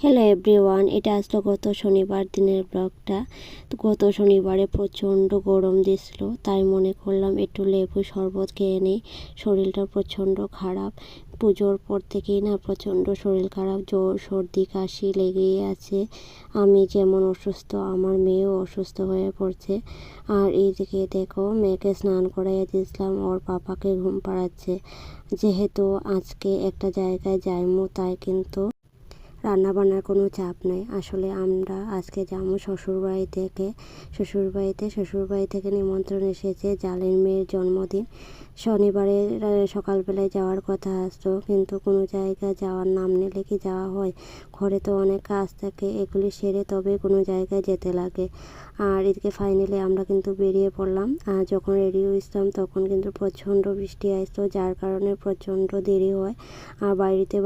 Hello everyone, এটা আসলো গত শনিবার দিনের ব্লগটা। তো গত শনিবারে প্রচণ্ড গরম দিছিল, তাই মনে করলাম একটু লেবু শরবত খেয়ে নিই। শরীরটা প্রচণ্ড খারাপ, পুজোর পর থেকেই না প্রচণ্ড শরীর খারাপ, জ্বর সর্দি কাশি লেগেই আছে। আমি যেমন অসুস্থ, আমার মেয়েও অসুস্থ হয়ে পড়ছে। আর এইদিকে দেখো, মেয়েকে স্নান করাইয়ে দিয়েছিলাম, ওর পাপাকে ঘুম পাড়াচ্ছে। যেহেতু আজকে একটা জায়গায় যাইমু, তাই কিন্তু রান্নাবান্নার কোনো চাপ নেই। আসলে আমরা আজকে যাবো শ্বশুরবাড়ি থেকে নিমন্ত্রণ এসেছে। জালের মেয়ের জন্মদিন। শনিবারে সকালবেলায় যাওয়ার কথা আসতো, কিন্তু কোনো জায়গায় যাওয়ার নাম নিলে কি যাওয়া হয়? ঘরে তো অনেক কাজ থাকে, এগুলি সেরে তবে কোনো জায়গায় যেতে লাগে। আর এদিকে ফাইনালি আমরা কিন্তু বেরিয়ে পড়লাম। আর যখন রেডি হয়েছিলাম তখন কিন্তু প্রচণ্ড বৃষ্টি আসতো, যার কারণে প্রচণ্ড দেরি হয়। আর বাড়িতে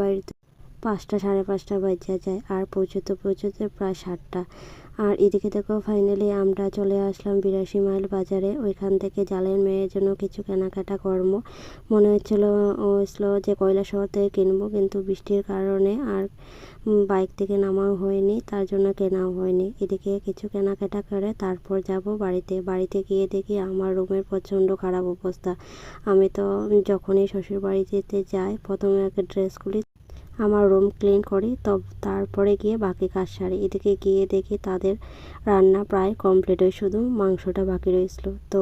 5টা সাড়ে 5টা বাজে যায়, আর পৌঁছতে প্রায় 7টা। আর এদিকে দেখো ফাইনালি আমরা চলে আসলাম 82 মাইল বাজারে। ওইখান থেকে জালের মেয়ের জন্য কিছু কেনাকাটা করবো। মনে হচ্ছিল যে কৈলাসহর থেকে কিনবো, কিন্তু বৃষ্টির কারণে আর বাইক থেকে নামাও হয়নি, তার জন্য কেনাও হয়নি। এদিকে কিছু কেনাকাটা করে তারপর যাব বাড়িতে গিয়ে দেখি আমার রুমের প্রচণ্ড খারাপ অবস্থা। আমি তো যখনই শ্বশুর বাড়িতে যাই প্রথমে আগে ড্রেস খুলি, আমার রুম ক্লিন করি, তারপরে গিয়ে বাকি কাজ সারি। এদিকে গিয়ে দেখি তাদের রান্না প্রায় কমপ্লিট হয়, শুধু মাংসটা বাকি রয়েছিল। তো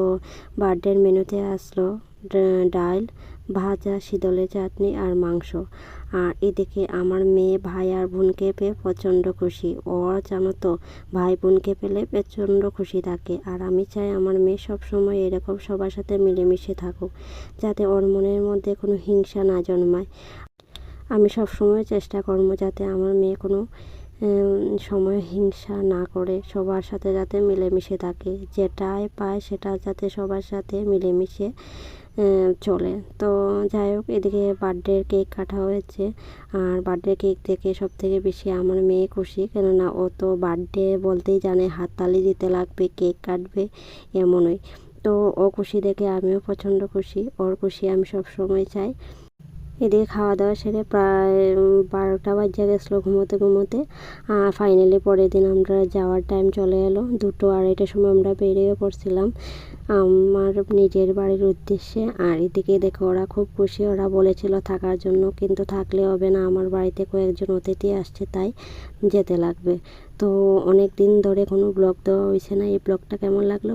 বার্থডের মেনুতে আসলো ডাল, ভাজা, শীতলের চাটনি আর মাংস। আর এদিকে আমার মেয়ে ভাই আর বোনকে পেয়ে প্রচণ্ড খুশি। ওরা জানো তো, ভাই বোনকে পেলে প্রচণ্ড খুশি থাকে। আর আমি চাই আমার মেয়ে সবসময় এরকম সবার সাথে মিলেমিশে থাকুক, যাতে ওর মনের মধ্যে কোনো হিংসা না জন্মায়। আমি সবসময় চেষ্টা করব যাতে আমার মেয়ে কোনো সময় হিংসা না করে, সবার সাথে যাতে মিলেমিশে থাকে, যেটাই পায় সেটা যাতে সবার সাথে মিলেমিশে চলে। তো যাই হোক, এদিকে বার্থডে কেক কাটা হয়েছে। আর বার্থডে কেক থেকে সবথেকে বেশি আমার মেয়ে খুশি, কেননা ও তো বার্থডে বলতেই জানে হাততালি দিতে লাগবে, কেক কাটবে, এমনই। তো ও খুশি দেখে আমিও প্রচণ্ড খুশি, ওর খুশি আমি সবসময় চাই। এদিকে খাওয়া দাওয়া সেরে প্রায় 12টা বাজে গেছিলো ঘুমোতে। ফাইনালি পরের দিন আমরা যাওয়ার টাইম চলে এলো। 2-2:30টার সময় আমরা বেরিয়ে পড়ছিলাম আমার নিজের বাড়ির উদ্দেশ্যে। আর এদিকে দেখো ওরা খুব খুশি, ওরা বলেছিল থাকার জন্য, কিন্তু থাকলে হবে না, আমার বাড়িতে কয়েকজন অতিথি আসছে, তাই যেতে লাগবে। তো অনেক দিন ধরে কোনো ব্লগ দেওয়া হয়েছে না, এই ব্লগটা কেমন লাগলো